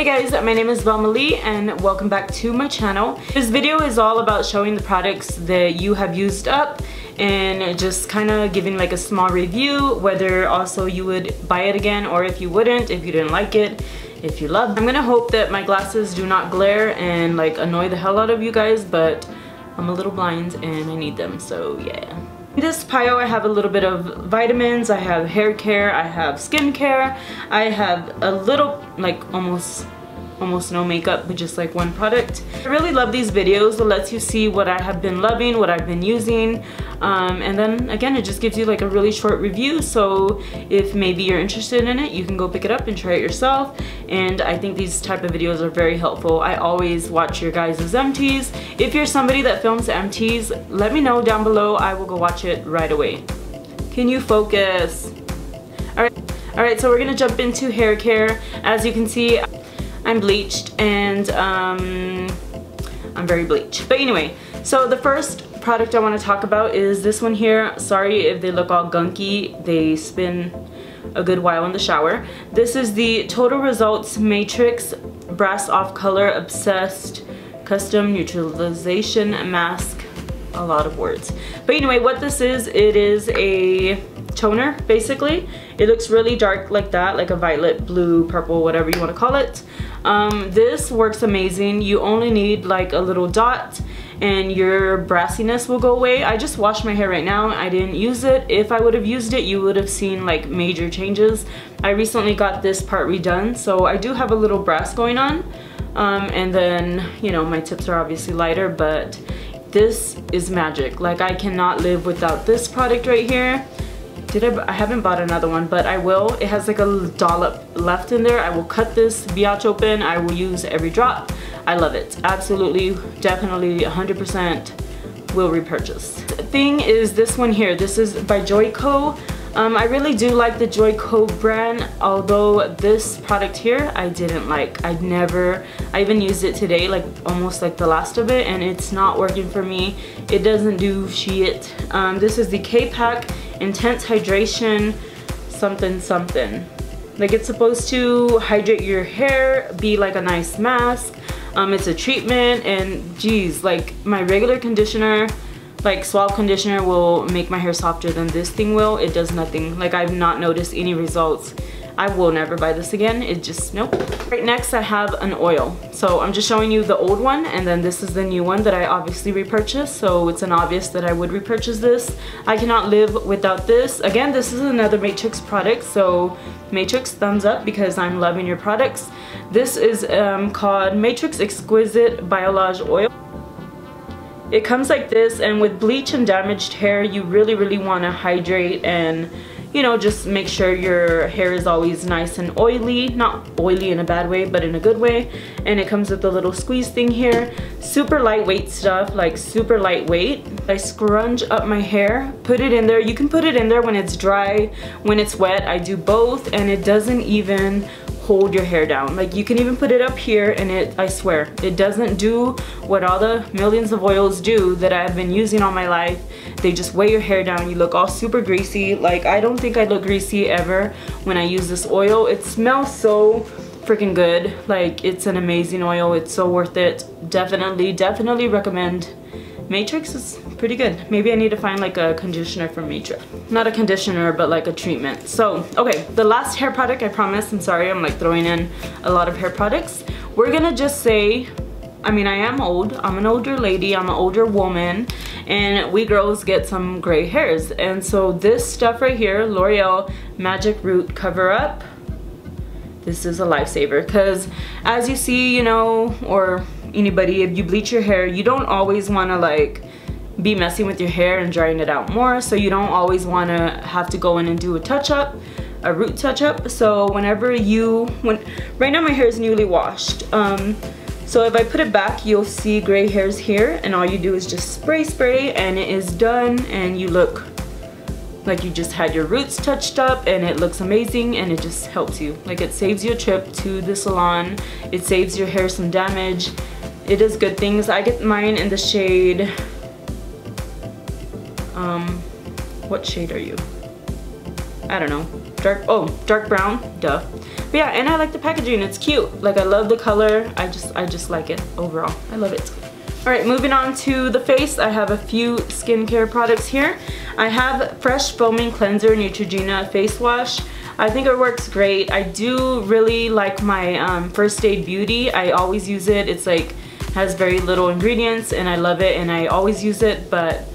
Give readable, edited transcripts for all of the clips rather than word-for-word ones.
Hey guys, my name is Velma I and welcome back to my channel. This video is all about showing the products that you have used up and just kind of giving like a small review, whether also you would buy it again or if you wouldn't, if you didn't like it, if you loved it. I'm gonna hope that my glasses do not glare and like annoy the hell out of you guys, but I'm a little blind and I need them, so yeah. In this pile I have a little bit of vitamins, I have hair care, I have skin care, I have a little, like almost no makeup, but just like one product. I really love these videos. It lets you see what I have been loving, what I've been using, and then again it just gives you like a really short review, so if maybe you're interested in it you can go pick it up and try it yourself. And I think these type of videos are very helpful. I always watch your guys' empties. If you're somebody that films empties, let me know down below. I will go watch it right away. Can you focus? Alright, so we're gonna jump into hair care. As you can see, I'm bleached and I'm very bleached. But anyway, so the first product I want to talk about is this one here. Sorry if they look all gunky. They spin a good while in the shower. This is the Total Results Matrix Brass Off Color Obsessed Custom Neutralization Mask. A lot of words. But anyway, what this is, it is a toner basically. It looks really dark like that, like a violet, blue, purple, whatever you want to call it. This works amazing. You only need like a little dot and your brassiness will go away. I just washed my hair right now. I didn't use it. If I would have used it, you would have seen like major changes. I recently got this part redone, so I do have a little brass going on. And then, you know, my tips are obviously lighter, but this is magic. Like, I cannot live without this product right here. I haven't bought another one, but I will. It has like a dollop left in there. I will cut this biatch open. I will use every drop. I love it. Absolutely, definitely, 100% will repurchase. The thing is this one here. This is by Joico. I really do like the Joico brand, although this product here I didn't like. I even used it today, like almost like the last of it, and it's not working for me. It doesn't do shit. This is the K-Pack Intense Hydration something. Like, it's supposed to hydrate your hair, be like a nice mask. It's a treatment, and geez, like my regular conditioner, like Suave conditioner, will make my hair softer than this thing will. It does nothing. Like, I've not noticed any results. I will never buy this again. It just, nope. Right next I have an oil. So I'm just showing you the old one, and then this is the new one that I obviously repurchased, so it's an obvious that I would repurchase this. I cannot live without this. Again, this is another Matrix product, so Matrix, thumbs up, because I'm loving your products. This is called Matrix Exquisite Biolage Oil. It comes like this, and with bleach and damaged hair, you really want to hydrate and, you know, just make sure your hair is always nice and oily. Not oily in a bad way, but in a good way. And it comes with a little squeeze thing here. Super lightweight stuff, like super lightweight. I scrunch up my hair, put it in there. You can put it in there when it's dry, when it's wet. I do both, and it doesn't even hold your hair down. Like, you can even put it up here and I swear, it doesn't do what all the millions of oils do that I've been using all my life. They just weigh your hair down. You look all super greasy. Like, I don't think I look greasy ever when I use this oil. It smells so freaking good. Like, it's an amazing oil. It's so worth it. Definitely recommend. Matrix is pretty good. Maybe I need to find like a conditioner from Matrix. Not a conditioner, but like a treatment. So, okay, the last hair product, I promise. I'm sorry, I'm like throwing in a lot of hair products. We're gonna just say, I mean, I am old. I'm an older lady. I'm an older woman. And we girls get some gray hairs. And so this stuff right here, L'Oreal Magic Root Cover Up, this is a lifesaver. Because as you see, you know, or anybody, if you bleach your hair, you don't always want to like be messing with your hair and drying it out more, so you don't always want to have to go in and do a touch-up, a root touch-up. So whenever right now my hair is newly washed, so if I put it back, you'll see gray hairs here, and all you do is just spray and it is done, and you look like you just had your roots touched up, and it looks amazing, and it just helps you. Like, it saves you a trip to the salon. It saves your hair some damage. It does good things. I get mine in the shade, what shade are you? I don't know. dark brown, duh. But yeah, and I like the packaging, it's cute. Like I love the color, I just like it overall. I love it. Alright, moving on to the face, I have a few skincare products here. I have Fresh Foaming Cleanser Neutrogena Face Wash. I think it works great. I do really like my First Aid Beauty. I always use it. It's like, has very little ingredients and I love it and I always use it, but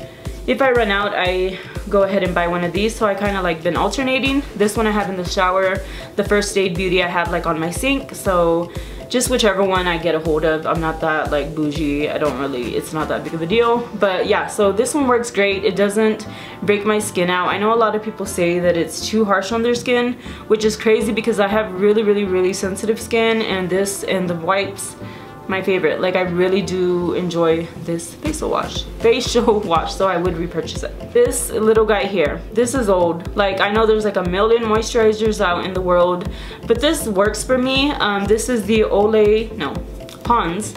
if I run out, I go ahead and buy one of these. So I kind of like been alternating. This one I have in the shower. The First Aid Beauty I have like on my sink. So just whichever one I get a hold of. I'm not that like bougie. It's not that big of a deal. But yeah, so this one works great. It doesn't break my skin out. I know a lot of people say that it's too harsh on their skin, which is crazy because I have really sensitive skin, and this and the wipes, my favorite. Like I really do enjoy this facial wash, so I would repurchase it. This little guy here, this is old. Like I know there's like a million moisturizers out in the world, but this works for me. This is the Pond's.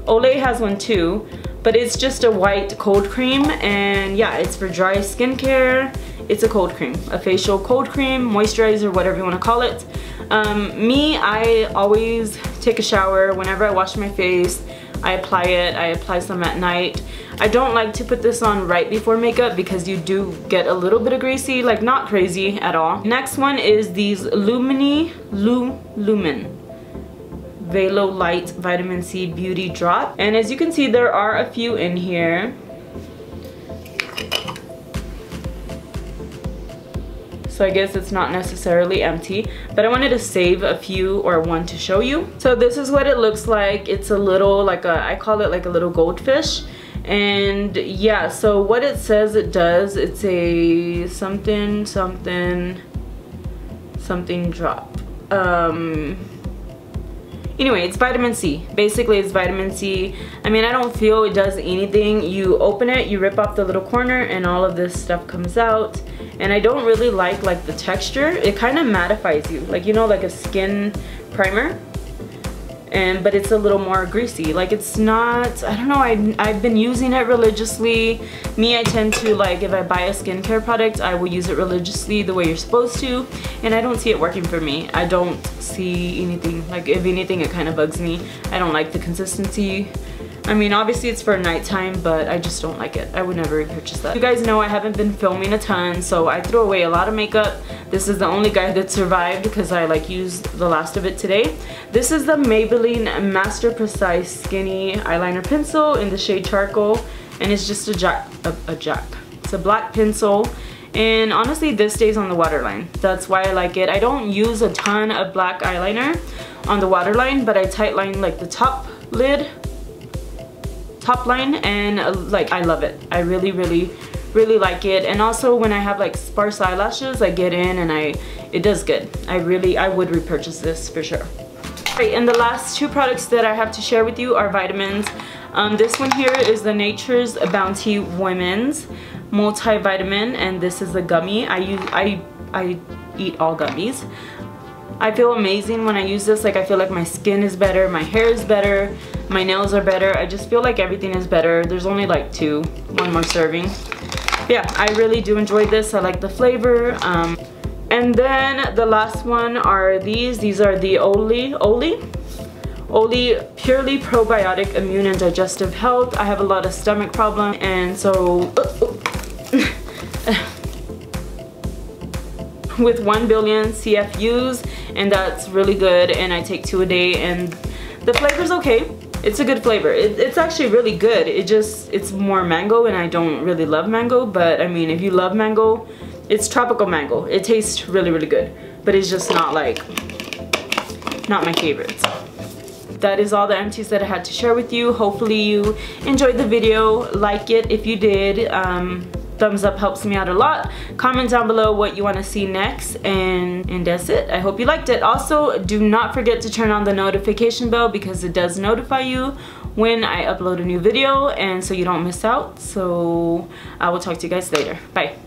Olay has one too, but it's just a white cold cream, and yeah, it's for dry skincare. It's a cold cream, a facial cold cream, moisturizer, whatever you want to call it. I always take a shower. Whenever I wash my face, I apply it. I apply some at night. I don't like to put this on right before makeup because you do get a little bit of greasy, like not crazy at all. Next one is these Lumen Velo Light Vitamin C Beauty Drop. And as you can see, there are a few in here. So I guess it's not necessarily empty, but I wanted to save a few or one to show you. So this is what it looks like. It's a little like I call it like a little goldfish. And yeah, so what it says it does, it's a something drop. Anyway, it's vitamin C. Basically, it's vitamin C. I mean, I don't feel it does anything. You open it, you rip off the little corner, and all of this stuff comes out. And I don't really like the texture. It kind of mattifies you, like, you know, like a skin primer. But it's a little more greasy. Like, it's not, I don't know, I've been using it religiously. I tend to, like, if I buy a skincare product, I will use it religiously the way you're supposed to, and I don't see it working for me. I don't see anything, like, if anything, it kind of bugs me. I don't like the consistency. I mean, obviously it's for nighttime, but I just don't like it. I would never repurchase that. You guys know I haven't been filming a ton, so I throw away a lot of makeup. This is the only guy that survived because I like used the last of it today. This is the Maybelline Master Precise Skinny Eyeliner Pencil in the shade Charcoal, and it's just It's a black pencil, and honestly this stays on the waterline. That's why I like it. I don't use a ton of black eyeliner on the waterline, but I tightline like the top line, and like I love it. I really like it. And also when I have like sparse eyelashes, I get in and it does good. I would repurchase this for sure. Alright, and the last two products that I have to share with you are vitamins. This one here is the Nature's Bounty Women's Multivitamin, and this is a gummy. I eat all gummies. I feel amazing when I use this. Like, I feel like my skin is better, my hair is better, my nails are better. I just feel like everything is better. There's only like one more serving. But yeah, I really do enjoy this. I like the flavor. And then the last one are these. These are the Oli Purely Probiotic Immune and Digestive Health. I have a lot of stomach problems, and so with 1 billion CFUs, and that's really good, and I take 2 a day, and the flavor's okay. It's a good flavor. It's actually really good. It's more mango, and I don't really love mango, but I mean, if you love mango, it's tropical mango. It tastes really good, but it's just not my favorites. That is all the empties that I had to share with you. Hopefully you enjoyed the video. Like it if you did. Thumbs up helps me out a lot. Comment down below what you want to see next, and that's it. I hope you liked it. Also, do not forget to turn on the notification bell because it does notify you when I upload a new video, and so you don't miss out. So I will talk to you guys later. Bye.